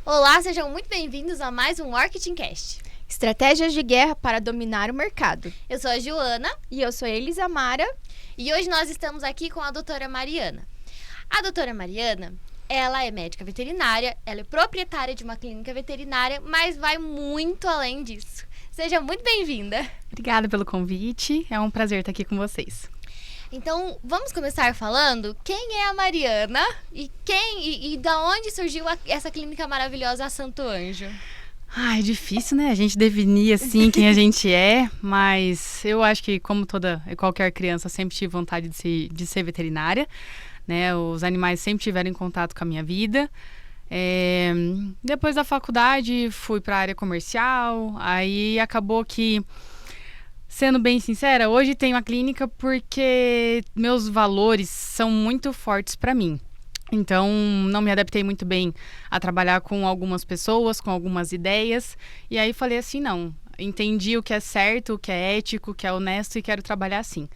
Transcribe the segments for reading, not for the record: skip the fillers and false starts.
Olá, sejam muito bem-vindos a mais um Marketing Cast. Estratégias de guerra para dominar o mercado. Eu sou a Joana. E eu sou a Elisamara. E hoje nós estamos aqui com a doutora Mariana. A doutora Mariana, ela é médica veterinária, ela é proprietária de uma clínica veterinária, mas vai muito além disso. Seja muito bem-vinda. Obrigada pelo convite, é um prazer estar aqui com vocês. Então, vamos começar falando quem é a Mariana e da onde surgiu essa clínica maravilhosa, a Santo Anjo. É difícil, né? A gente definir assim quem a gente é, mas eu acho que como qualquer criança, sempre tive vontade de ser veterinária, né? Os animais sempre tiveram em contato com a minha vida. Depois da faculdade, fui para a área comercial, aí acabou que, sendo bem sincera, hoje tenho a clínica porque meus valores são muito fortes para mim. Então, não me adaptei muito bem a trabalhar com algumas pessoas, com algumas ideias. E aí falei assim, não, entendi o que é certo, o que é ético, o que é honesto e quero trabalhar assim.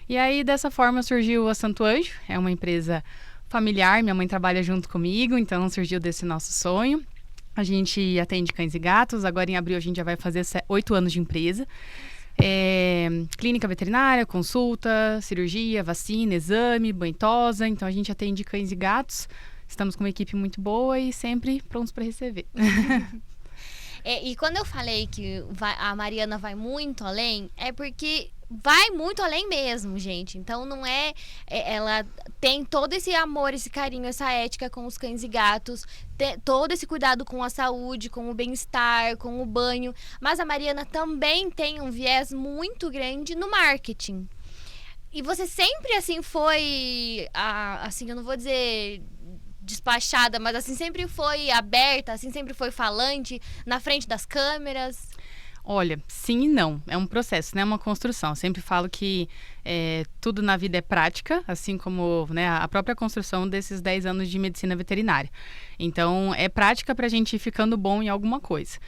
E aí, dessa forma, surgiu a Santo Anjo. É uma empresa familiar, minha mãe trabalha junto comigo, então surgiu desse nosso sonho. A gente atende cães e gatos, agora em abril a gente já vai fazer 8 anos de empresa. Clínica veterinária, consulta, cirurgia, vacina, exame, banho e tosa. Então a gente atende cães e gatos. Estamos com uma equipe muito boa e sempre prontos para receber. E quando eu falei que a Mariana vai muito além, é porque vai muito além mesmo, gente. Então não ela tem todo esse amor, esse carinho, essa ética com os cães e gatos, todo esse cuidado com a saúde, com o bem-estar, com o banho. Mas a Mariana também tem um viés muito grande no marketing. E você sempre, assim, foi, assim, eu não vou dizer despachada, mas assim, sempre foi aberta, assim, sempre foi falante na frente das câmeras? Olha, sim e não. É um processo, né? É uma construção. Eu sempre falo que tudo na vida é prática, assim como, né, a própria construção desses 10 anos de medicina veterinária. Então, é prática para a gente ir ficando bom em alguma coisa.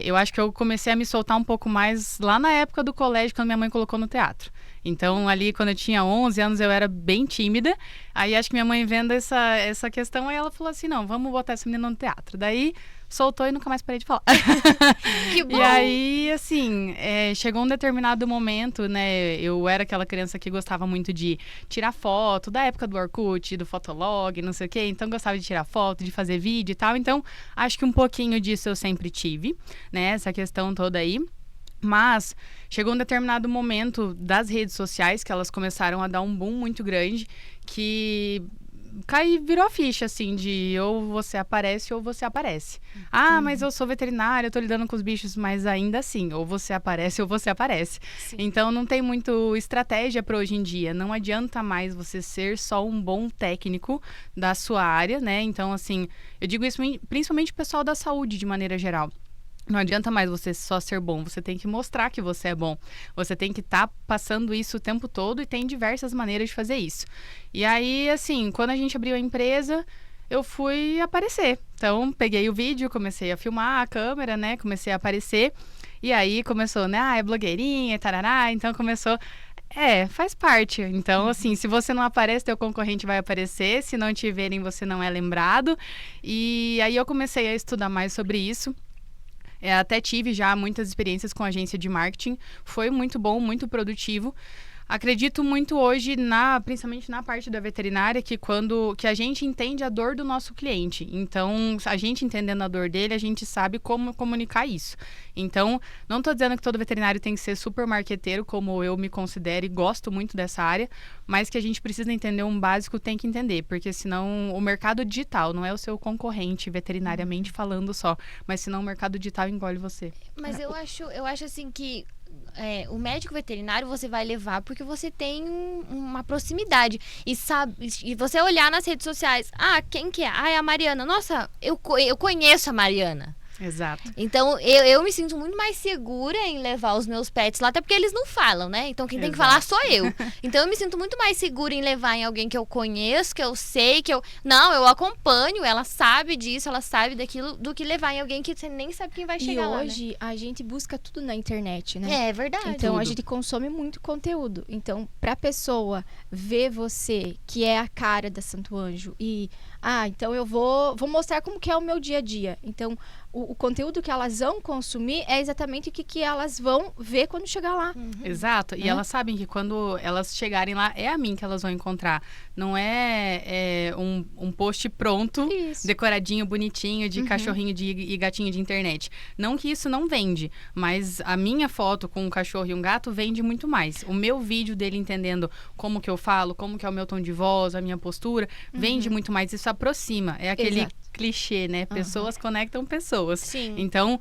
Eu acho que eu comecei a me soltar um pouco mais lá na época do colégio, quando minha mãe colocou no teatro. Então, ali, quando eu tinha 11 anos, eu era bem tímida. Aí, acho que minha mãe vendo essa questão, aí ela falou assim, não, vamos botar essa menina no teatro. Daí, soltou e nunca mais parei de falar. Que bom! E aí, assim, chegou um determinado momento, né? Eu era aquela criança que gostava muito de tirar foto, da época do Orkut, do Fotolog, não sei o quê. Então, gostava de tirar foto, de fazer vídeo e tal. Então, acho que um pouquinho disso eu sempre tive, né? Essa questão toda aí. Mas chegou um determinado momento das redes sociais que elas começaram a dar um boom muito grande, que virou a ficha, assim, de ou você aparece ou você aparece. Mas eu sou veterinária, eu tô lidando com os bichos, mas ainda assim, ou você aparece ou você aparece. Sim. Então, não tem muito estratégia para hoje em dia. Não adianta mais você ser só um bom técnico da sua área, né? Então, assim, eu digo isso principalmente o pessoal da saúde, de maneira geral. Não adianta mais você só ser bom, você tem que mostrar que você é bom. Você tem que estar passando isso o tempo todo e tem diversas maneiras de fazer isso. E aí, assim, quando a gente abriu a empresa, eu fui aparecer. Então, peguei o vídeo, comecei a filmar a câmera, né? Comecei a aparecer. E aí começou, né? É blogueirinha, tarará. Então, começou... faz parte. Então, assim, se você não aparece, teu concorrente vai aparecer. Se não te verem, você não é lembrado. E aí eu comecei a estudar mais sobre isso. Até tive já muitas experiências com agência de marketing. Foi muito bom, muito produtivo. Acredito muito hoje, principalmente na parte da veterinária, que a gente entende a dor do nosso cliente. Então, a gente entendendo a dor dele, a gente sabe como comunicar isso. Então, não estou dizendo que todo veterinário tem que ser super marqueteiro, como eu me considero e gosto muito dessa área, mas que a gente precisa entender um básico, tem que entender, porque senão o mercado digital não é o seu concorrente veterinariamente falando só, mas senão o mercado digital engole você. Mas eu acho assim que o médico veterinário você vai levar porque você tem uma proximidade e você olhar nas redes sociais, quem que é? É a Mariana. Nossa, eu conheço a Mariana. Exato. Então, eu me sinto muito mais segura em levar os meus pets lá, até porque eles não falam, né? Então, quem tem que falar sou eu. Então, eu me sinto muito mais segura em levar em alguém que eu conheço, que eu sei, Não, eu acompanho, ela sabe disso, ela sabe daquilo, do que levar em alguém que você nem sabe quem vai chegar lá, E hoje, né? a gente busca tudo na internet, né? É verdade. Então, a gente consome muito conteúdo. Então, pra pessoa ver você, que é a cara da Santo Anjo, e Então eu vou mostrar como que é o meu dia a dia. Então, o conteúdo que elas vão consumir é exatamente o que elas vão ver quando chegar lá. Exato. E elas sabem que quando elas chegarem lá, é a mim que elas vão encontrar. Não é um post pronto, decoradinho, bonitinho, de cachorrinho e gatinho de internet. Não que isso não vende, mas a minha foto com um cachorro e um gato vende muito mais. O meu vídeo dele entendendo como que eu falo, como que é o meu tom de voz, a minha postura, vende muito mais. Isso aproxima. É aquele clichê, né? Pessoas conectam pessoas. Sim. Então,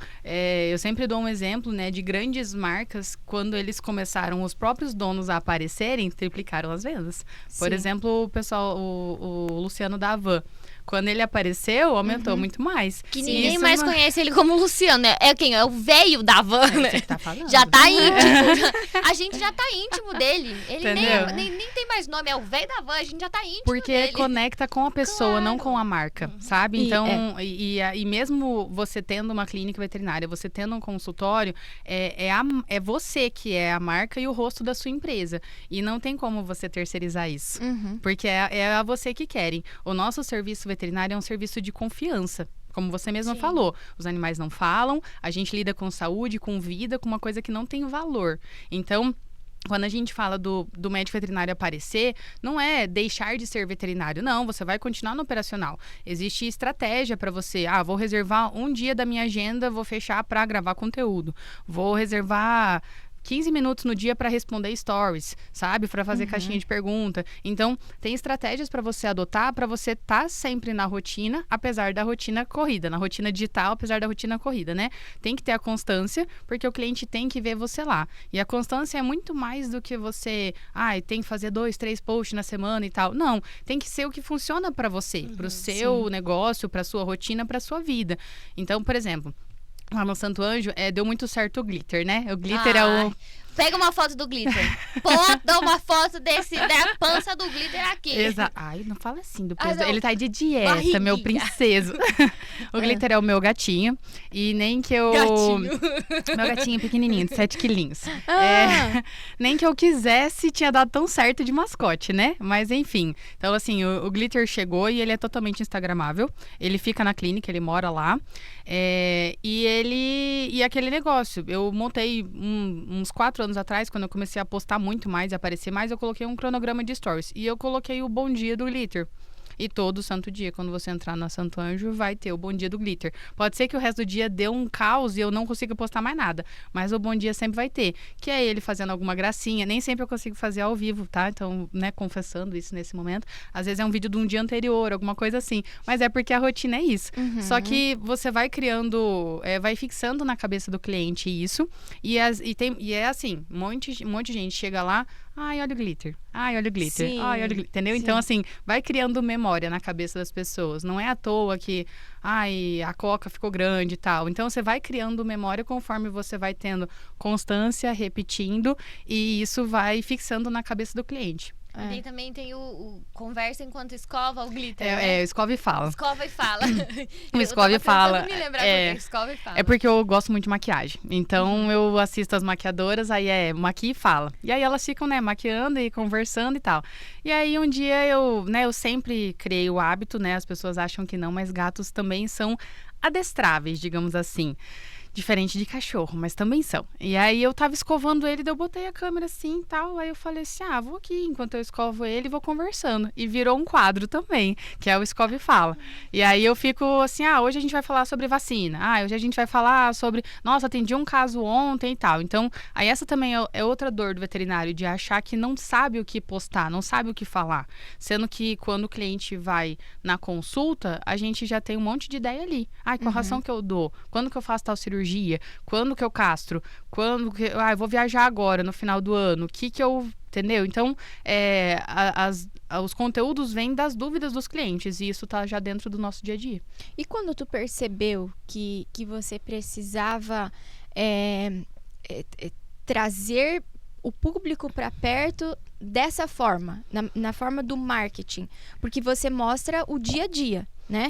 eu sempre dou um exemplo, né, de grandes marcas, quando eles começaram, os próprios donos a aparecerem, triplicaram as vendas. Por exemplo, o pessoal, o Luciano da Havan. Quando ele apareceu, aumentou muito mais. Que ninguém mais conhece ele como Luciano. É quem? É o velho da Havan, né? Você que tá falando. Já tá íntimo. A gente já tá íntimo dele. Ele nem tem mais nome. É o velho da Havan. A gente já tá íntimo porque dele. conecta com a pessoa, não com a marca, sabe? Então, e mesmo você tendo uma clínica veterinária, você tendo um consultório, é você que é a marca e o rosto da sua empresa. E não tem como você terceirizar isso. Porque é a você que querem. O nosso serviço veterinário é um serviço de confiança. Como você mesma falou, os animais não falam, a gente lida com saúde, com vida, com uma coisa que não tem valor. Então, quando a gente fala do médico veterinário aparecer, não é deixar de ser veterinário. Não, você vai continuar no operacional. Existe estratégia para você. Vou reservar um dia da minha agenda, vou fechar para gravar conteúdo. Vou reservar 15 minutos no dia para responder stories, sabe? Para fazer caixinha de pergunta. Então, tem estratégias para você adotar, para você estar sempre na rotina, apesar da rotina corrida. Na rotina digital, apesar da rotina corrida, né? Tem que ter a constância, porque o cliente tem que ver você lá. E a constância é muito mais do que você... tem que fazer 2, 3 posts na semana e tal. Não, tem que ser o que funciona para você, para o seu negócio, para sua rotina, para sua vida. Então, por exemplo... Lá no Santo Anjo, deu muito certo o glitter, né? O glitter é o... Pega uma foto do glitter. Dá uma foto da pança do glitter aqui. Exato. Não fala assim do peso. Ele tá de dieta, barriguinha. Meu princeso. O glitter é o meu gatinho. E nem que eu... Meu gatinho pequenininho, de 7 quilinhos. Nem que eu quisesse tinha dado tão certo de mascote, né? Mas enfim. Então, assim, o glitter chegou e ele é totalmente instagramável. Ele fica na clínica, ele mora lá. E aquele negócio, eu montei uns 4 anos atrás, quando eu comecei a postar muito mais e aparecer mais, eu coloquei um cronograma de stories. E eu coloquei o Bom Dia do Glitter. E todo santo dia, quando você entrar na Santo Anjo, vai ter o Bom Dia do Glitter. Pode ser que o resto do dia dê um caos e eu não consiga postar mais nada. Mas o Bom Dia sempre vai ter. Que é ele fazendo alguma gracinha. Nem sempre eu consigo fazer ao vivo, tá? Então, né, confessando isso nesse momento. Às vezes é um vídeo de um dia anterior, alguma coisa assim. Mas é porque a rotina é isso. Só que você vai criando, vai fixando na cabeça do cliente isso. E é assim, um monte de gente chega lá... olha o glitter. Olha o glitter. Sim, olha o glitter. Entendeu? sim. Então, assim, vai criando memória na cabeça das pessoas. Não é à toa que, a coca ficou grande e tal. Então, você vai criando memória conforme você vai tendo constância, repetindo, e isso vai fixando na cabeça do cliente. E também tem o conversa enquanto escova o glitter, né? Escova e fala. Escova e fala. Escova e fala. Me lembrar porque escova e fala. É porque eu gosto muito de maquiagem. Então, eu assisto as maquiadoras, aí maquia e fala. E aí, elas ficam, né, maquiando e conversando e tal. E aí, um dia, eu sempre criei o hábito, né? As pessoas acham que não, mas gatos também são adestráveis, digamos assim. Diferente de cachorro, mas também são. E aí eu tava escovando ele, daí eu botei a câmera assim e tal. Aí eu falei assim, vou aqui, enquanto eu escovo ele, vou conversando. E virou um quadro também, que é o Escova e Fala. E aí eu fico assim, hoje a gente vai falar sobre vacina. Hoje a gente vai falar sobre... Nossa, atendi um caso ontem e tal. Então, aí essa também é outra dor do veterinário, de achar que não sabe o que postar, não sabe o que falar. Sendo que quando o cliente vai na consulta, a gente já tem um monte de ideia ali. Qual ração que eu dou? Quando que eu faço tal cirurgia? Quando que eu castro? Quando que... eu vou viajar agora, no final do ano. O que eu... Entendeu? Então, os conteúdos vêm das dúvidas dos clientes. E isso tá já dentro do nosso dia a dia. E quando tu percebeu que você precisava trazer o público para perto dessa forma, na forma do marketing? Porque você mostra o dia a dia, né?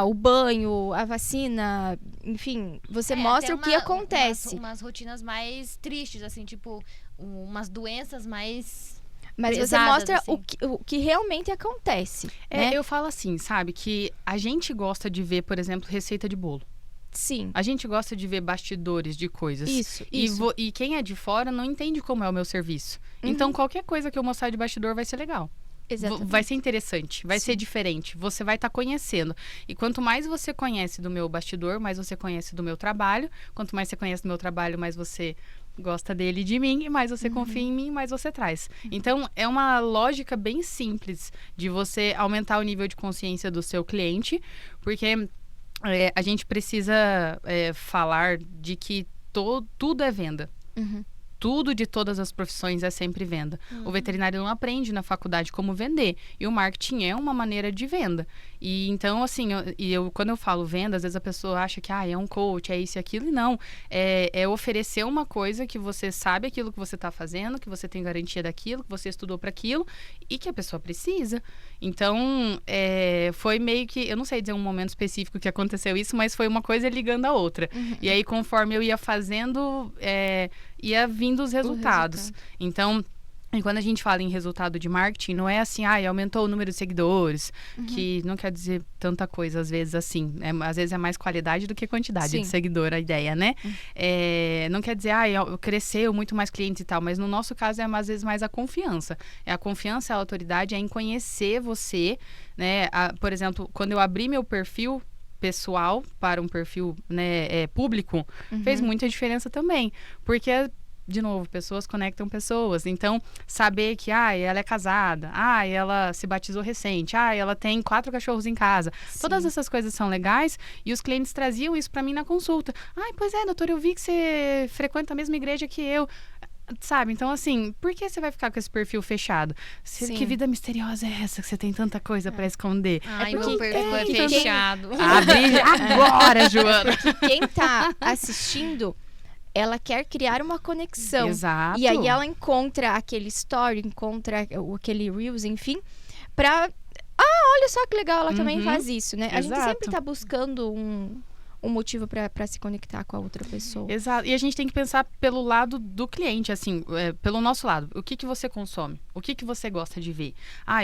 O banho, a vacina, enfim, você mostra o que acontece. Umas rotinas mais tristes, assim, tipo, umas doenças mais... Mas você pesadas, mostra assim. o que realmente acontece, né? Eu falo assim, sabe? Que a gente gosta de ver, por exemplo, receita de bolo. Sim, A gente gosta de ver bastidores de coisas. isso. E quem é de fora não entende como é o meu serviço. Então, qualquer coisa que eu mostrar de bastidor vai ser legal. Exatamente. Vai ser interessante, vai ser diferente. Você vai estar conhecendo. E quanto mais você conhece do meu bastidor, mais você conhece do meu trabalho. Quanto mais você conhece do meu trabalho, mais você gosta dele e de mim. E mais você confia em mim, mais você traz. Então, é uma lógica bem simples de você aumentar o nível de consciência do seu cliente. Porque a gente precisa falar de que tudo é venda. Tudo de todas as profissões é sempre venda. O veterinário não aprende na faculdade como vender. E o marketing é uma maneira de venda. E então, assim, quando eu falo venda, às vezes a pessoa acha que é um coach, é isso e aquilo. E não. É oferecer uma coisa que você sabe aquilo que você está fazendo, que você tem garantia daquilo, que você estudou para aquilo e que a pessoa precisa. Então, foi meio que... Eu não sei dizer um momento específico que aconteceu isso, mas foi uma coisa ligando a outra. E aí, conforme eu ia fazendo... ia vindo os resultados. Então, e quando a gente fala em resultado de marketing, não é assim, aumentou o número de seguidores, que não quer dizer tanta coisa, às vezes, assim. Às vezes é mais qualidade do que quantidade de seguidor, a ideia, né? Não quer dizer, cresceu muito mais clientes e tal, mas no nosso caso é, às vezes, mais a confiança. A confiança, a autoridade é em conhecer você, né? Por exemplo, quando eu abri meu perfil pessoal para um perfil público, fez muita diferença também. Porque, de novo, pessoas conectam pessoas. Então, saber que, ela é casada, ela se batizou recente, ela tem 4 cachorros em casa. Sim. Todas essas coisas são legais e os clientes traziam isso para mim na consulta. Pois é, doutor, eu vi que você frequenta a mesma igreja que eu. Sabe? Então, assim, por que você vai ficar com esse perfil fechado? Que vida misteriosa é essa que você tem tanta coisa para esconder? Meu perfil é fechado. Abre agora, Joana! Quem tá assistindo, ela quer criar uma conexão. Exato. E aí ela encontra aquele story, encontra aquele Reels, enfim, pra... olha só que legal, ela também faz isso, né? A gente Exato. sempre tá buscando um motivo pra se conectar com a outra pessoa. Exato. E a gente tem que pensar pelo lado do cliente, assim, pelo nosso lado. O que você consome? O que você gosta de ver?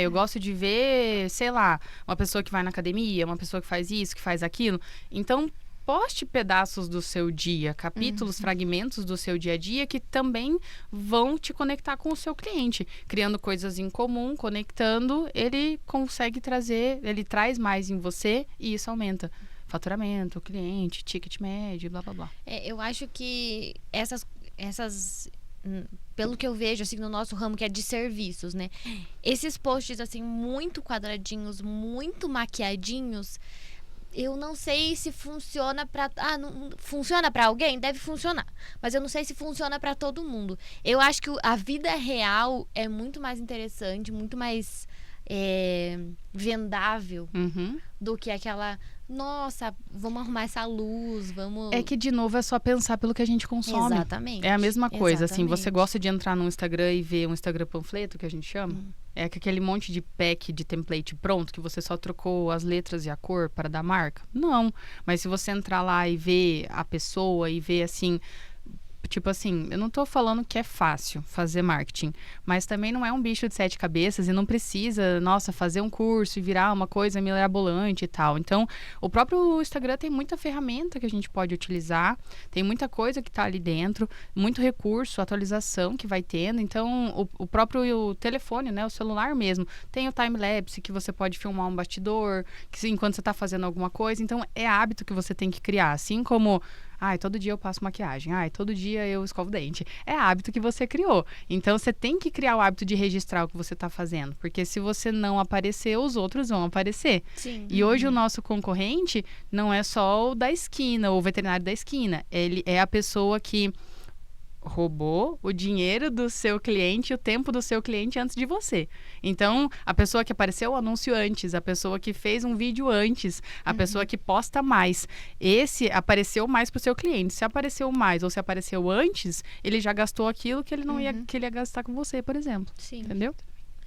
Eu gosto de ver, sei lá, uma pessoa que vai na academia, uma pessoa que faz isso, que faz aquilo. Então, poste pedaços do seu dia, capítulos, fragmentos do seu dia a dia que também vão te conectar com o seu cliente. Criando coisas em comum, conectando, ele consegue trazer, ele traz mais em você e isso aumenta. Faturamento, cliente, ticket médio, blá, blá, blá. Eu acho que essas, pelo que eu vejo, assim, no nosso ramo, que é de serviços, né? Esses posts, assim, muito quadradinhos, muito maquiadinhos, eu não sei se funciona pra... não funciona pra alguém? Deve funcionar. Mas eu não sei se funciona pra todo mundo. Eu acho que a vida real é muito mais interessante, muito mais vendável do que aquela... Nossa, vamos arrumar essa luz, vamos... É que, de novo, é só pensar pelo que a gente consome. Exatamente. É a mesma coisa, assim, você Exatamente. gosta de entrar no Instagram e ver um Instagram panfleto, que a gente chama? É que aquele monte de pack, de template pronto, que você só trocou as letras e a cor para dar marca? Não. Mas se você entrar lá e ver a pessoa e ver, assim... Tipo assim, eu não tô falando que é fácil fazer marketing, mas também não é um bicho de 7 cabeças e não precisa, fazer um curso e virar uma coisa mirabolante e tal. Então, o próprio Instagram tem muita ferramenta que a gente pode utilizar, tem muita coisa que tá ali dentro, muito recurso, atualização que vai tendo. Então, o próprio telefone, né, o celular mesmo, tem o time-lapse que você pode filmar um bastidor, que enquanto você tá fazendo alguma coisa. Então, é hábito que você tem que criar, assim como... todo dia eu passo maquiagem. Todo dia eu escovo o dente. É hábito que você criou. Então, você tem que criar o hábito de registrar o que você está fazendo. Porque se você não aparecer, os outros vão aparecer. Sim. E hoje o nosso concorrente não é só o da esquina, o veterinário da esquina. Ele é a pessoa que roubou o dinheiro do seu cliente, o tempo do seu cliente antes de você. Então, a pessoa que apareceu o anúncio antes, a pessoa que fez um vídeo antes, a pessoa que posta mais, esse apareceu mais para o seu cliente. Se apareceu mais ou se apareceu antes, ele já gastou aquilo que ele não ia, que ele ia gastar com você, por exemplo. Sim. Entendeu?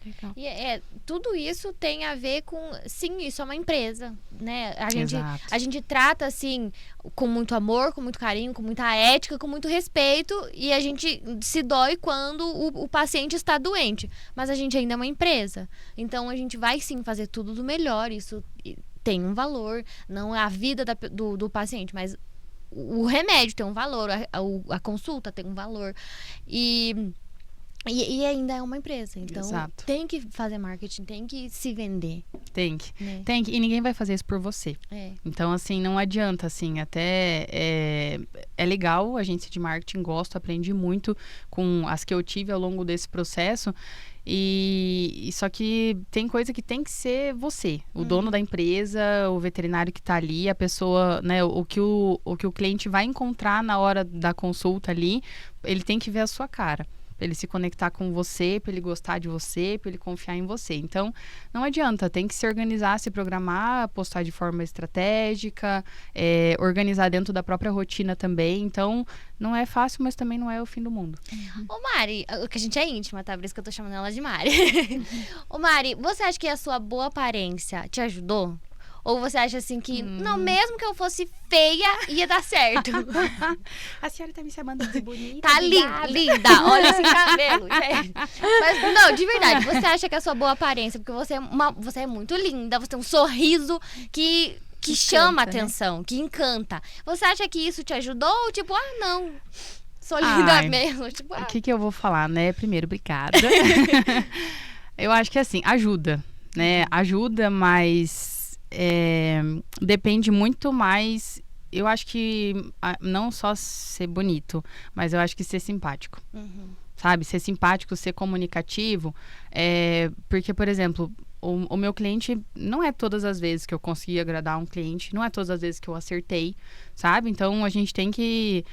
Legal. E tudo isso tem a ver com... Sim, isso é uma empresa, né? Exato. A gente trata, assim, com muito amor, com muito carinho, com muita ética, com muito respeito. E a gente se dói quando o paciente está doente. Mas a gente ainda é uma empresa. Então, a gente vai, sim, fazer tudo do melhor. Isso tem um valor. Não é a vida do paciente, mas o remédio tem um valor. A consulta tem um valor. E ainda é uma empresa, então Exato. tem que fazer marketing, tem que se vender. Tem que. Né? Tem que. E ninguém vai fazer isso por você. É. Então, assim, não adianta, assim, até é legal, a agência de marketing, gosto, aprendi muito com as que eu tive ao longo desse processo. E só que tem coisa que tem que ser você, o dono da empresa, o veterinário que tá ali, a pessoa, né, o que o cliente vai encontrar na hora da consulta ali, ele tem que ver a sua cara. Pra ele se conectar com você, pra ele gostar de você, pra ele confiar em você. Então, não adianta, tem que se organizar, se programar, postar de forma estratégica, organizar dentro da própria rotina também. Então, não é fácil, mas também não é o fim do mundo. Ô Mari, que a gente é íntima, tá? Por isso que eu tô chamando ela de Mari. Ô Mari, você acha que a sua boa aparência te ajudou? Ou você acha assim que, não, mesmo que eu fosse feia, ia dar certo? A senhora tá me chamando de bonita. Tá linda, olha esse cabelo, gente. Mas, não, de verdade, você acha que a sua boa aparência, porque você é muito linda, você tem um sorriso que chama a atenção, que encanta. Você acha que isso te ajudou? Ou tipo, não, sou linda mesmo. Tipo, O que eu vou falar, né? Primeiro, obrigada. Eu acho que assim, ajuda, né? Ajuda, mas depende muito mais. Eu acho que não só ser bonito, mas eu acho que ser simpático. Sabe? Ser simpático, ser comunicativo. Porque, por exemplo, o meu cliente, não é todas as vezes que eu consegui agradar um cliente, não é todas as vezes que eu acertei, sabe? Então, a gente tem que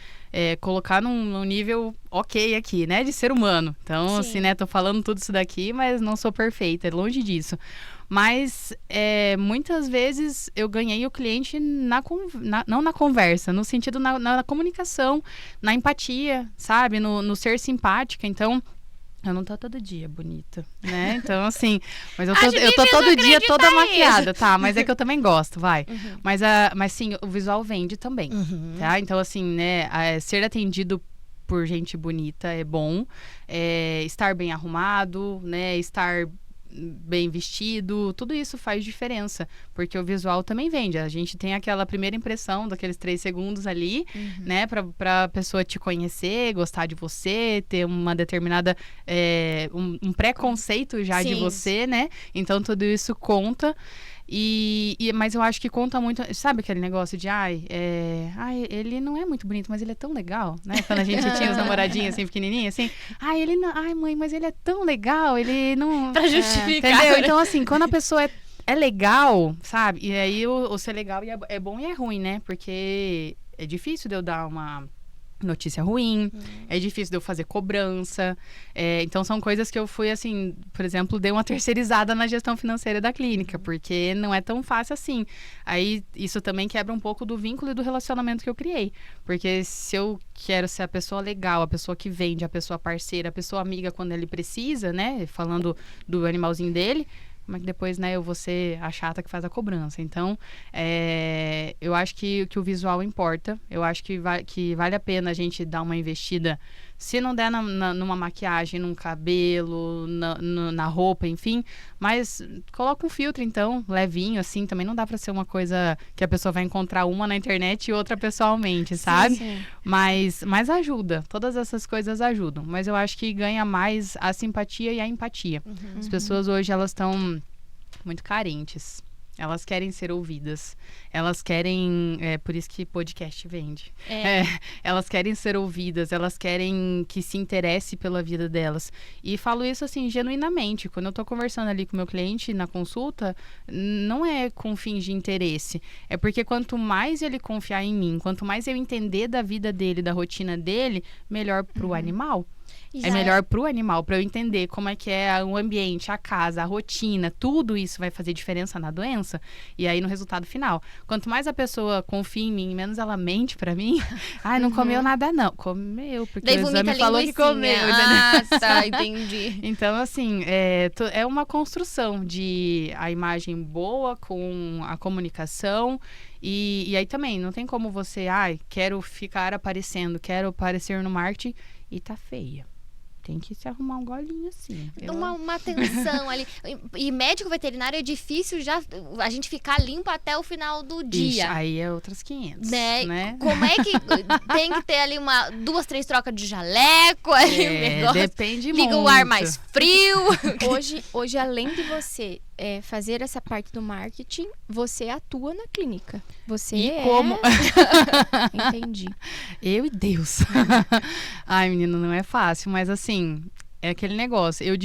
colocar num nível ok aqui, né? De ser humano. Então, Sim. assim, né? Tô falando tudo isso daqui, mas não sou perfeita, longe disso. Mas, muitas vezes, eu ganhei o cliente não na conversa, no sentido na comunicação, na empatia, sabe? No ser simpática. Então, eu não tô todo dia bonita, né? Então, assim, mas eu tô todo dia toda maquiada, tá? Mas é que eu também gosto, vai. Mas sim, o visual vende também, tá? Então, assim, né, ser atendido por gente bonita é bom, estar bem arrumado, né, estar bem vestido, tudo isso faz diferença, porque o visual também vende. A gente tem aquela primeira impressão daqueles 3 segundos ali, né, pra pessoa te conhecer, gostar de você, ter uma determinada, um preconceito já de você, né? Então, tudo isso conta. Mas eu acho que conta muito, sabe aquele negócio de ele não é muito bonito, mas ele é tão legal, né? Quando a gente tinha os namoradinhos assim, pequenininhos, assim, ele não, mãe, mas ele é tão legal, ele não... Pra justificar. Entendeu? Então, assim, quando a pessoa é legal, sabe? E aí o ser legal é bom e é ruim, né? Porque é difícil de eu dar uma notícia ruim, é difícil de eu fazer cobrança. Então, são coisas que eu fui, assim, por exemplo, dei uma terceirizada na gestão financeira da clínica, porque não é tão fácil assim. Aí, isso também quebra um pouco do vínculo e do relacionamento que eu criei. Porque se eu quero ser a pessoa legal, a pessoa que vende, a pessoa parceira, a pessoa amiga quando ele precisa, né? Falando do animalzinho dele, mas depois, né, eu vou ser a chata que faz a cobrança. Então, eu acho que o visual importa. Eu acho que vale a pena a gente dar uma investida. Se não der numa maquiagem, num cabelo, na roupa, enfim. Mas coloca um filtro, então, levinho, assim. Também não dá pra ser uma coisa que a pessoa vai encontrar uma na internet e outra pessoalmente, sabe? Sim. Mas ajuda. Todas essas coisas ajudam. Mas eu acho que ganha mais a simpatia e a empatia. As pessoas hoje, elas estão muito carentes. Elas querem ser ouvidas. Elas querem... por isso que podcast vende. Elas querem ser ouvidas. Elas querem que se interesse pela vida delas. E falo isso, assim, genuinamente. Quando eu tô conversando ali com o meu cliente na consulta, não é com fins de interesse. É porque quanto mais ele confiar em mim, quanto mais eu entender da vida dele, da rotina dele, melhor pro animal. É melhor pro animal, para eu entender como é que é o ambiente, a casa, a rotina, tudo isso vai fazer diferença na doença e aí no resultado final. Quanto mais a pessoa confia em mim, menos ela mente pra mim. Ai, não comeu nada não. Comeu, porque Daí o exame falou que comeu. Tá, entendi. Então, assim, é uma construção de a imagem boa com a comunicação. E aí também, não tem como você, quero ficar aparecendo, quero aparecer no marketing e tá feia. Tem que se arrumar um golinho assim. Uma atenção ali. E médico veterinário é difícil já a gente ficar limpo até o final do dia. Ixi, aí é outras 500, né? Como é que tem que ter ali 2, 3 trocas de jaleco ali, o negócio. Depende muito. Liga o ar mais frio. Hoje além de você fazer essa parte do marketing, você atua na clínica. Você como? Entendi. Eu e Deus. Ai, menino, não é fácil, mas assim, é aquele negócio. Eu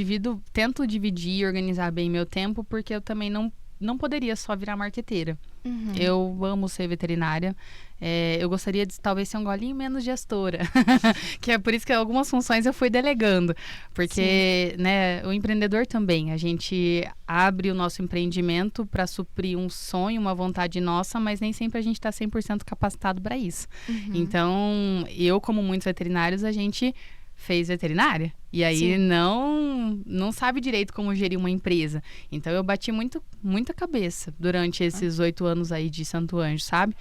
tento dividir e organizar bem meu tempo, porque eu também não poderia só virar marqueteira. Uhum. Eu amo ser veterinária. Eu gostaria de talvez ser um golinho menos gestora. Que é por isso que algumas funções eu fui delegando. Porque, né, o empreendedor também. A gente abre o nosso empreendimento para suprir um sonho, uma vontade nossa, mas nem sempre a gente está 100% capacitado para isso. Uhum. Então, eu, como muitos veterinários, a gente fez veterinária. E aí não sabe direito como gerir uma empresa. Então eu bati muita cabeça durante esses 8 anos aí de Santo Anjo, sabe?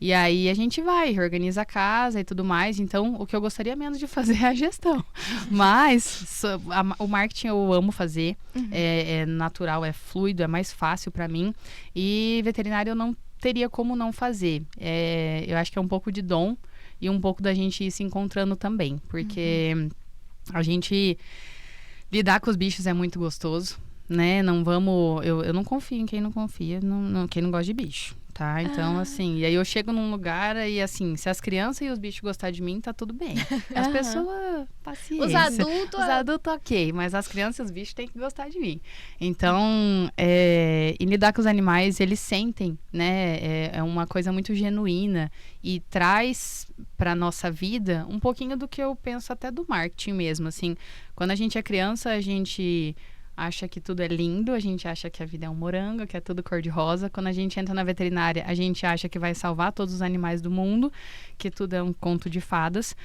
E aí a gente vai, reorganiza a casa e tudo mais. Então o que eu gostaria menos de fazer é a gestão. Mas o marketing eu amo fazer. Uhum. É natural, é fluido, é mais fácil para mim. E veterinário eu não teria como não fazer. Eu acho que é um pouco de dom. E um pouco da gente ir se encontrando também. Porque a gente lidar com os bichos é muito gostoso, né? Não vamos... Eu não confio em quem não confia, quem não gosta de bicho, tá? Então, assim... E aí eu chego num lugar e, assim, se as crianças e os bichos gostarem de mim, tá tudo bem. As pessoas, paciência. Os adultos, ok. Mas as crianças e os bichos têm que gostar de mim. Então, e lidar com os animais, eles sentem, né? É uma coisa muito genuína. E traz para nossa vida um pouquinho do que eu penso até do marketing mesmo, assim. Quando a gente é criança, a gente acha que tudo é lindo, a gente acha que a vida é um morango, que é tudo cor-de-rosa. Quando a gente entra na veterinária, a gente acha que vai salvar todos os animais do mundo, que tudo é um conto de fadas.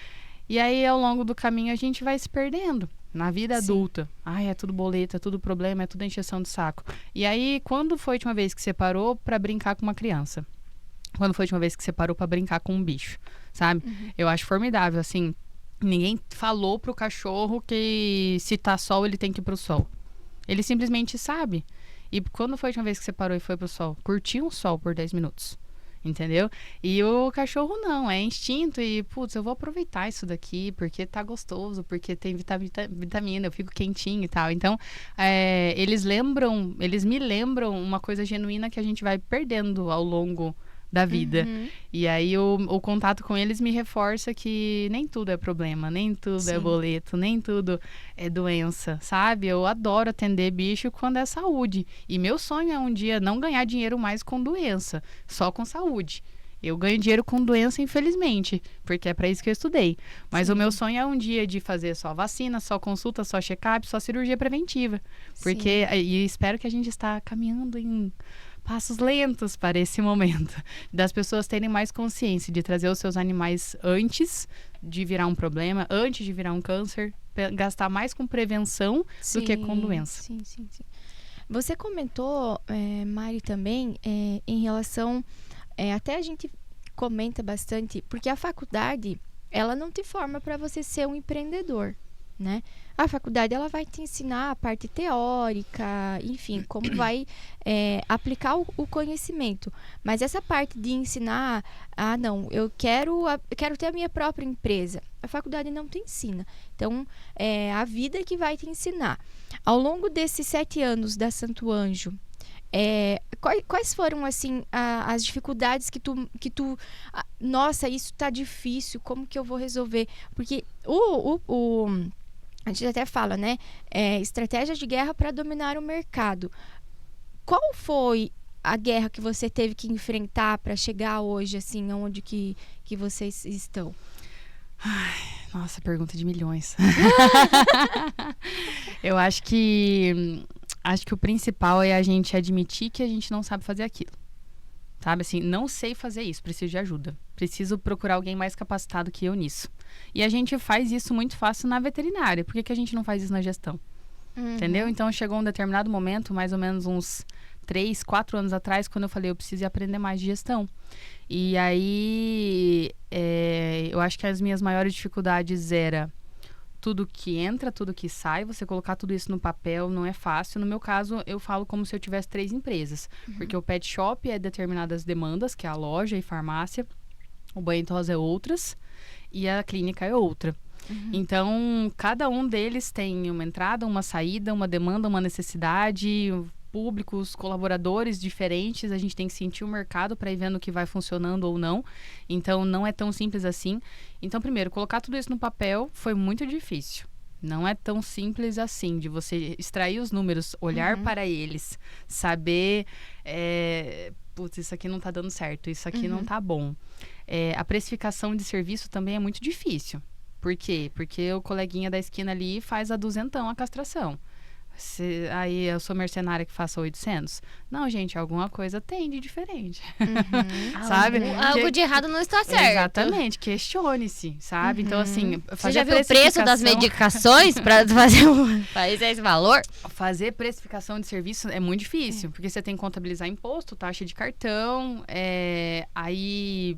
E aí, ao longo do caminho, a gente vai se perdendo. Na vida adulta. É tudo boleto, é tudo problema, é tudo encheção de saco. E aí, quando foi a última vez que você parou para brincar com uma criança? Quando foi a última vez que você parou pra brincar com um bicho, sabe? Uhum. Eu acho formidável, assim, ninguém falou pro cachorro que se tá sol, ele tem que ir pro sol. Ele simplesmente sabe. E quando foi a última vez que você parou e foi pro sol? Curtiu um sol por 10 minutos, entendeu? E o cachorro não, é instinto e, putz, eu vou aproveitar isso daqui porque tá gostoso, porque tem vitamina, eu fico quentinho e tal. Então, eles me lembram uma coisa genuína que a gente vai perdendo ao longo da vida. Uhum. E aí o contato com eles me reforça que nem tudo é problema, nem tudo é boleto, nem tudo é doença, sabe? Eu adoro atender bicho quando é saúde. E meu sonho é um dia não ganhar dinheiro mais com doença, só com saúde. Eu ganho dinheiro com doença, infelizmente, porque é para isso que eu estudei. Mas o meu sonho é um dia de fazer só vacina, só consulta, só check-up, só cirurgia preventiva. Porque, e espero que a gente está caminhando em passos lentos para esse momento, das pessoas terem mais consciência de trazer os seus animais antes de virar um problema, antes de virar um câncer, gastar mais com prevenção do que com doença. Sim. Você comentou, Mari, também, em relação, até a gente comenta bastante, porque a faculdade, ela não te forma para você ser um empreendedor, né? A faculdade, ela vai te ensinar a parte teórica, enfim, como vai aplicar o conhecimento. Mas essa parte de ensinar, não, eu quero ter a minha própria empresa. A faculdade não te ensina. Então, é a vida que vai te ensinar. Ao longo desses 7 anos da Santo Anjo, quais foram, assim, as dificuldades que tu nossa, isso tá difícil, como que eu vou resolver? Porque a gente até fala, né? Estratégia de guerra para dominar o mercado. Qual foi a guerra que você teve que enfrentar para chegar hoje, assim, onde que vocês estão? Nossa, pergunta de milhões. Eu acho que o principal é a gente admitir que a gente não sabe fazer aquilo. Sabe, assim, não sei fazer isso, preciso de ajuda. Preciso procurar alguém mais capacitado que eu nisso. E a gente faz isso muito fácil na veterinária. Por que a gente não faz isso na gestão? Entendeu? Então, chegou um determinado momento, mais ou menos uns 3, 4 anos atrás, quando eu falei, eu preciso aprender mais de gestão. E aí, eu acho que as minhas maiores dificuldades era tudo que entra, tudo que sai, você colocar tudo isso no papel não é fácil. No meu caso, eu falo como se eu tivesse 3 empresas. Porque o pet shop é determinadas demandas, que é a loja e farmácia. O banho e tosa é outras. E a clínica é outra. Então, cada um deles tem uma entrada, uma saída, uma demanda, uma necessidade, públicos, colaboradores diferentes. A gente tem que sentir o mercado para ir vendo o que vai funcionando ou não. Então, não é tão simples assim. Então, primeiro, colocar tudo isso no papel foi muito difícil. Não é tão simples assim, de você extrair os números, olhar para eles, saber, putz, isso aqui não tá dando certo, isso aqui não tá bom. A precificação de serviço também é muito difícil. Por quê? Porque o coleguinha da esquina ali faz a 200 a castração. Aí eu sou mercenária que faça 800. Não, gente, alguma coisa tem de diferente. Sabe? Algo de errado não está certo. Exatamente, questione-se, sabe? Então, assim, você já viu o preço das medicações para fazer esse valor? Fazer precificação de serviço é muito difícil, porque você tem que contabilizar imposto, taxa de cartão, aí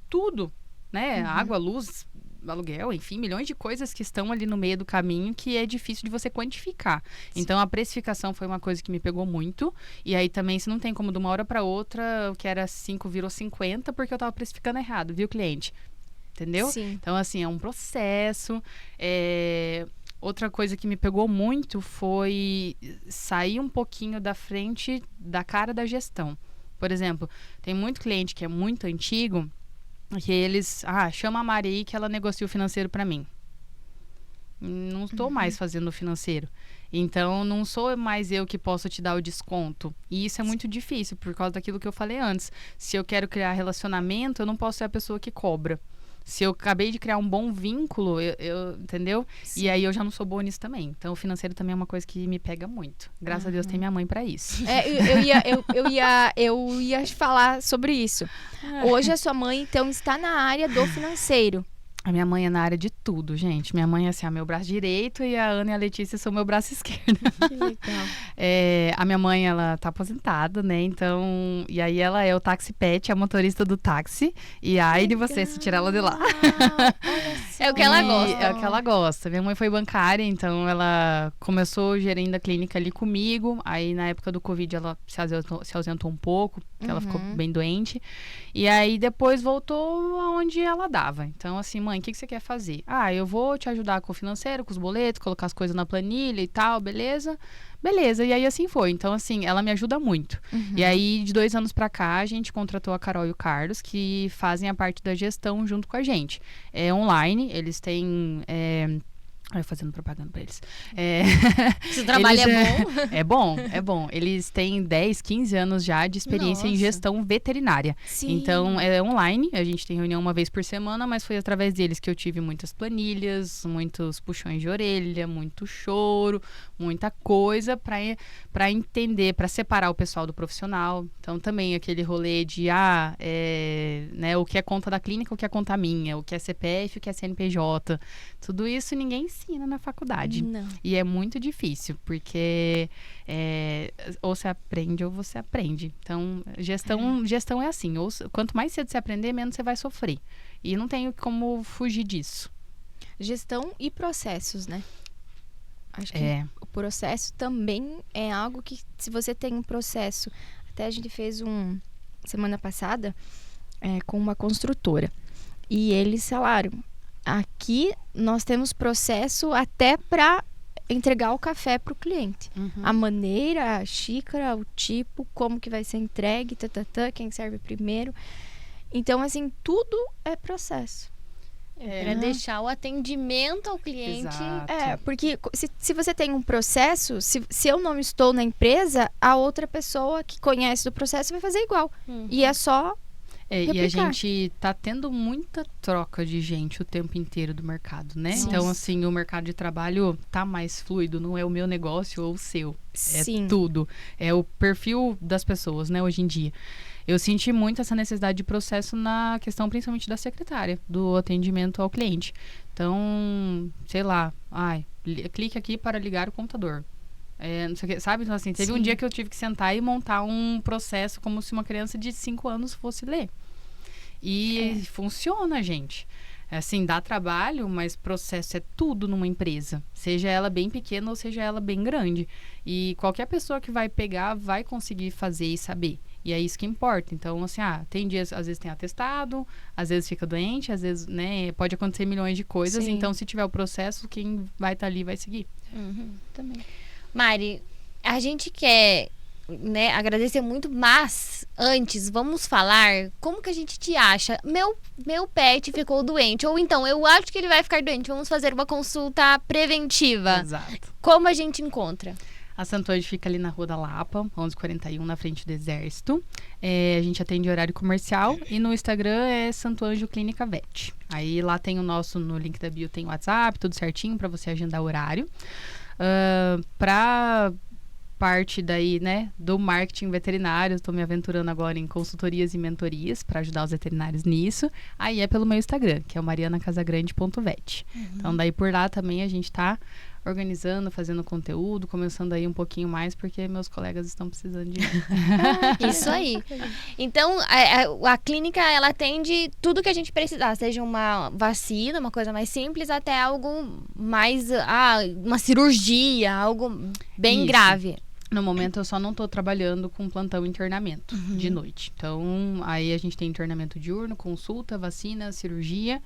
tudo, né? Água, luz, aluguel, enfim, milhões de coisas que estão ali no meio do caminho que é difícil de você quantificar. Sim. Então, a precificação foi uma coisa que me pegou muito. E aí também, se não tem como de uma hora para outra, o que era 5 virou 50 porque eu tava precificando errado, viu, cliente? Entendeu? Sim. Então, assim, é um processo. Outra coisa que me pegou muito foi sair um pouquinho da frente da cara da gestão. Por exemplo, tem muito cliente que é muito antigo que eles, chama a Mari aí que ela negocia o financeiro para mim. Não estou mais fazendo o financeiro. Então, não sou mais eu que posso te dar o desconto. E isso é muito difícil, por causa daquilo que eu falei antes. Se eu quero criar relacionamento, eu não posso ser a pessoa que cobra. Se eu acabei de criar um bom vínculo, entendeu? Sim. E aí eu já não sou boa nisso também. Então, o financeiro também é uma coisa que me pega muito. Graças a Deus tem minha mãe pra isso. Eu ia falar sobre isso. Hoje a sua mãe, então, está na área do financeiro. A minha mãe é na área de tudo, gente. Minha mãe é assim, meu braço direito e a Ana e a Letícia são meu braço esquerdo. Que legal. A minha mãe, ela tá aposentada, né? Então, e aí ela é o táxi pet, a motorista do táxi. E ai de você se tirar ela de lá. É o que ela gosta. É o que ela gosta. Minha mãe foi bancária, então ela começou gerindo a clínica ali comigo. Aí, na época do Covid, ela se ausentou um pouco, porque ela ficou bem doente. E aí, depois voltou aonde ela dava. Então, assim, mãe, o que você quer fazer? Eu vou te ajudar com o financeiro, com os boletos, colocar as coisas na planilha e tal, beleza? Beleza, e aí assim foi. Então, assim, ela me ajuda muito. E aí, de 2 anos pra cá, a gente contratou a Carol e o Carlos, que fazem a parte da gestão junto com a gente. É online, eles têm... fazendo propaganda pra eles. Esse trabalho é bom? É bom. Eles têm 10, 15 anos já de experiência em gestão veterinária. Sim. Então, é online. A gente tem reunião uma vez por semana, mas foi através deles que eu tive muitas planilhas, muitos puxões de orelha, muito choro, muita coisa pra entender, pra separar o pessoal do profissional. Então, também aquele rolê de, o que é conta da clínica, o que é conta minha, o que é CPF, o que é CNPJ. Tudo isso ninguém ensina na faculdade. Não. E é muito difícil, porque ou você aprende ou você aprende. Então, gestão é assim. Quanto mais cedo você aprender, menos você vai sofrer. E não tem como fugir disso. Gestão e processos, né? Acho que o processo também é algo que, se você tem um processo... Até a gente fez semana passada com uma construtora. E eles falaram... Aqui nós temos processo até para entregar o café para o cliente. A maneira, a xícara, o tipo, como que vai ser entregue, quem serve primeiro. Então, assim, tudo é processo. Para deixar o atendimento ao cliente. Exato. Porque se você tem um processo, se eu não estou na empresa, a outra pessoa que conhece do processo vai fazer igual. E é só... E a replicar. gente tá tendo muita troca de gente o tempo inteiro do mercado, né? Sim. Então, assim, o mercado de trabalho tá mais fluido, não é o meu negócio ou o seu. É Sim. tudo. É o perfil das pessoas, né, hoje em dia. Eu senti muito essa necessidade de processo na questão principalmente da secretária, do atendimento ao cliente. Então, sei lá, clique aqui para ligar o computador. Não sei o que, sabe? Então, assim, teve um Sim. dia que eu tive que sentar e montar um processo como se uma criança de 5 anos fosse ler. E funciona, gente. Assim, dá trabalho, mas processo é tudo numa empresa. Seja ela bem pequena ou seja ela bem grande. E qualquer pessoa que vai pegar vai conseguir fazer e saber. E é isso que importa. Então, assim, tem dias, às vezes tem atestado, às vezes fica doente, às vezes, né, pode acontecer milhões de coisas. Sim. Então, se tiver o processo, quem vai estar ali vai seguir. Também. Mari, a gente quer, né, agradecer muito, mas antes, vamos falar como que a gente te acha. Meu pet ficou doente, ou então, eu acho que ele vai ficar doente. Vamos fazer uma consulta preventiva. Exato. Como a gente encontra? A Santuário fica ali na Rua da Lapa, 1141, na frente do Exército. A gente atende horário comercial e no Instagram é Santo Anjo Clínica Vet. Aí lá tem o nosso, no link da bio tem o WhatsApp, tudo certinho para você agendar horário. Pra parte daí, né, do marketing veterinário, estou me aventurando agora em consultorias e mentorias para ajudar os veterinários nisso. Aí é pelo meu Instagram, que é o marianacasagrande.vet. Então daí por lá também a gente tá organizando, fazendo conteúdo, começando aí um pouquinho mais, porque meus colegas estão precisando de Isso aí. Então, a clínica, ela atende tudo que a gente precisar, seja uma vacina, uma coisa mais simples, até algo mais, uma cirurgia, algo bem Isso. grave. No momento eu só não estou trabalhando com plantão e internamento de noite. Então, aí a gente tem internamento diurno, consulta, vacina, cirurgia,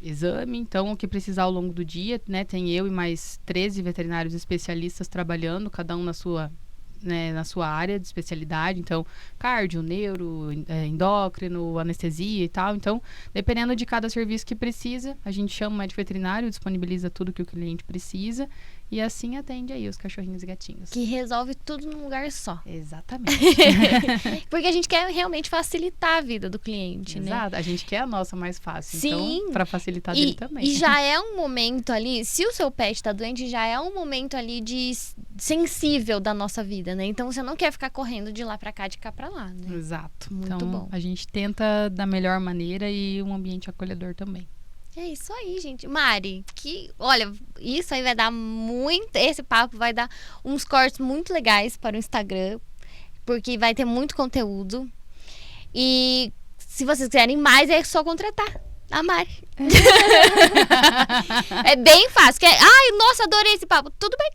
exame. Então, o que precisar ao longo do dia, né? Tem eu e mais 13 veterinários especialistas trabalhando, cada um na sua área de especialidade. Então, cardio, neuro, endócrino, anestesia e tal. Então, dependendo de cada serviço que precisa, a gente chama o médico veterinário, disponibiliza tudo que o cliente precisa e assim atende aí os cachorrinhos e gatinhos. Que resolve tudo num lugar só. Exatamente. Porque a gente quer realmente facilitar a vida do cliente, né? Exato. A gente quer a nossa mais fácil. Sim. Então, para facilitar dele também. E já é um momento ali, se o seu pet tá doente, já é um momento ali de sensível da nossa vida, né? Então, você não quer ficar correndo de lá pra cá, de cá pra lá, né? Exato. Muito então, bom. a gente tenta da melhor maneira e um ambiente acolhedor também. É isso aí, gente. Mari, olha, isso aí vai dar esse papo vai dar uns cortes muito legais para o Instagram, porque vai ter muito conteúdo. E se vocês quiserem mais, é só contratar a Mari. É bem fácil. Nossa, adorei esse papo. Tudo bem.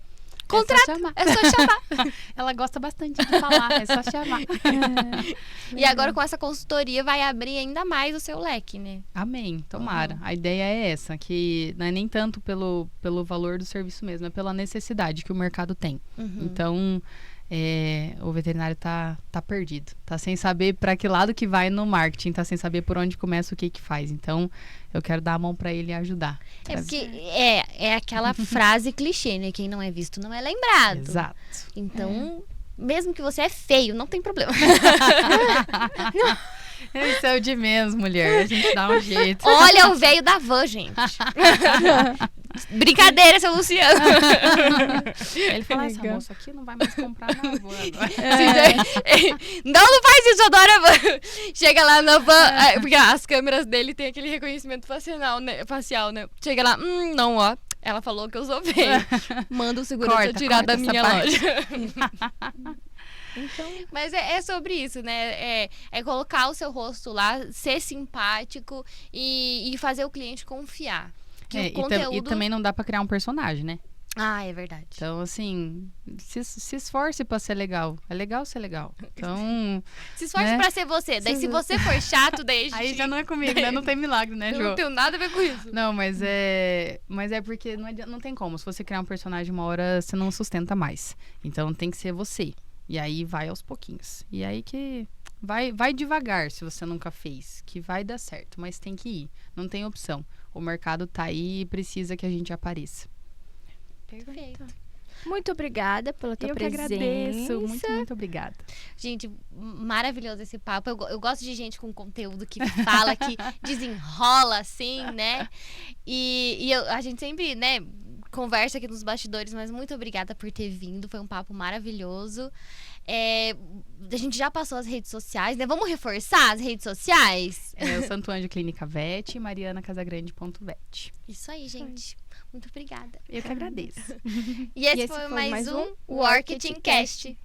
Contrata. É só chamar. Ela gosta bastante de falar, é só chamar. E agora com essa consultoria vai abrir ainda mais o seu leque, né? Amém, tomara. A ideia é essa, que não é nem tanto pelo valor do serviço mesmo, é pela necessidade que o mercado tem. Então, o veterinário tá perdido, tá sem saber para que lado que vai no marketing, tá sem saber por onde começa, o que faz. Então, eu quero dar a mão para ele e ajudar. Porque é aquela frase clichê, né? Quem não é visto não é lembrado. Exato. Então, mesmo que você é feio, não tem problema. Isso é o de menos, mulher. A gente dá um jeito. Olha o velho da van, gente. Brincadeira, seu Luciano. Ele fala, essa moça aqui não vai mais comprar na van agora. Não faz isso, adora a van. Chega lá na van, porque as câmeras dele tem aquele reconhecimento facial, né? Chega lá, não, ó. Ela falou que eu sou feio. Manda o segurança tirar da minha loja. Então, mas é sobre isso, né? É colocar o seu rosto lá, ser simpático e fazer o cliente confiar. Que o conteúdo... E também não dá pra criar um personagem, né? É verdade. Então, assim, se esforce pra ser legal. É legal ser legal. Então... Se esforce pra ser você. Daí, se você for chato, daí a gente... Aí já não é comigo, né? Não tem milagre, né, Jô? Não tenho nada a ver com isso. Não, mas é porque não tem como. Se você criar um personagem uma hora, você não sustenta mais. Então, tem que ser você. E aí, vai aos pouquinhos. E aí que... Vai devagar, se você nunca fez. Que vai dar certo, mas tem que ir. Não tem opção. O mercado tá aí e precisa que a gente apareça. Perfeito. Muito obrigada pela tua Eu que presença. agradeço. Muito obrigada. Gente, maravilhoso esse papo. Eu gosto de gente com conteúdo que fala, que desenrola, assim, né? E a gente sempre, né, conversa aqui nos bastidores, mas muito obrigada por ter vindo. Foi um papo maravilhoso. A gente já passou as redes sociais, né? Vamos reforçar as redes sociais? O Santo Anjo Clínica Vet e marianacasagrande.vet. Isso aí, gente. Muito obrigada. Eu que agradeço. E esse foi mais um Work It Cast.